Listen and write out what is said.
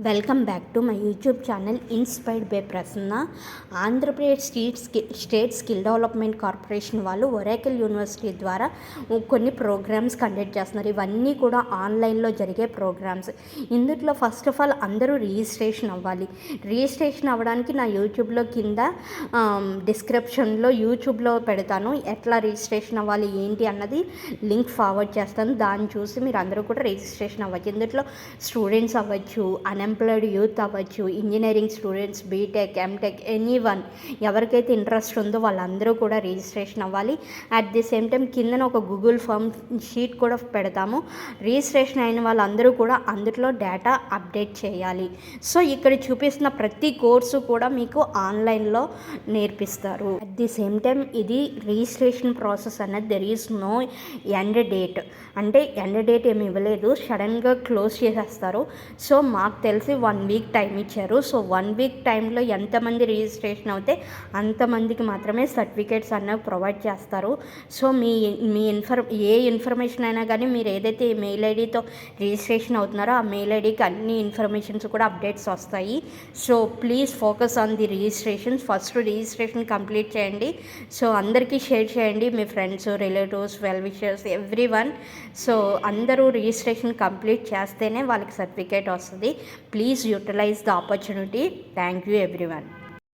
Welcome back to my YouTube channel inspired by Prasanna. Andhra Pradesh state skill development corporation వాళ్ళు Oracle university ద్వారా కొన్ని programmes conduct చేస్తున్నారు. ఇవన్నీ కూడా ఆన్లైన్లో జరిగే ప్రోగ్రామ్స్. ఇందులో ఫస్ట్ ఆఫ్ ఆల్ అందరూ రిజిస్ట్రేషన్ అవ్వాలి. రిజిస్ట్రేషన్ అవ్వడానికి నా యూట్యూబ్లో కింద డిస్క్రిప్షన్లో యూట్యూబ్లో పెడతాను. ఎట్లా రిజిస్ట్రేషన్ అవ్వాలి ఏంటి అన్నది లింక్ ఫార్వర్డ్ చేస్తాను. దాన్ని చూసి మీరు అందరూ కూడా రిజిస్ట్రేషన్ అవ్వచ్చు. ఇందులో స్టూడెంట్స్ అవ్వచ్చు, అన్ఎంప్లాయిడ్ యూత్ అవ్వచ్చు, engineering students, BTech, MTech, anyone ఎవరికైతే ఇంట్రెస్ట్ ఉందో వాళ్ళందరూ కూడా రిజిస్ట్రేషన్ అవ్వాలి. అట్ ది సేమ్ టైం కిందన ఒక గూగుల్ ఫామ్ షీట్ కూడా పెడతాము. రిజిస్ట్రేషన్ అయిన వాళ్ళందరూ కూడా అందులో డేటా అప్డేట్ చేయాలి. సో ఇక్కడ చూపిస్తున్న ప్రతి కోర్సు కూడా మీకు ఆన్లైన్లో నేర్పిస్తారు. అట్ ది సేమ్ టైం ఇది రిజిస్ట్రేషన్ ప్రాసెస్ అనేది there is no end date, అంటే ఎండ్ డేట్ ఏమి ఇవ్వలేదు, సడన్గా క్లోజ్ చేసేస్తారు. సో మాకు తెలిసి 1 వీక్ టైం ఇచ్చారు. సో 1 వీక్ టైంలో ఎంతమంది రిజిస్ట్రేషన్ అవుతే అంతమందికి మాత్రమే సర్టిఫికేట్స్ అనేవి ప్రొవైడ్ చేస్తారు. సో మీ ఏ ఇన్ఫర్మేషన్ అయినా కానీ మీరు ఏదైతే మెయిల్ ఐడితో రిజిస్ట్రేషన్ అవుతున్నారో ఆ మెయిల్ ఐడికి అన్ని ఇన్ఫర్మేషన్స్ కూడా అప్డేట్స్ వస్తాయి. So please focus on the registration. First registration complete చేయండి. సో అందరికీ షేర్ చేయండి, మీ friends, relatives, well wishers, everyone. So అందరూ రిజిస్ట్రేషన్ కంప్లీట్ చేస్తేనే వాళ్ళకి సర్టిఫికేట్ వస్తుంది. Please utilize the opportunity. Thank you everyone.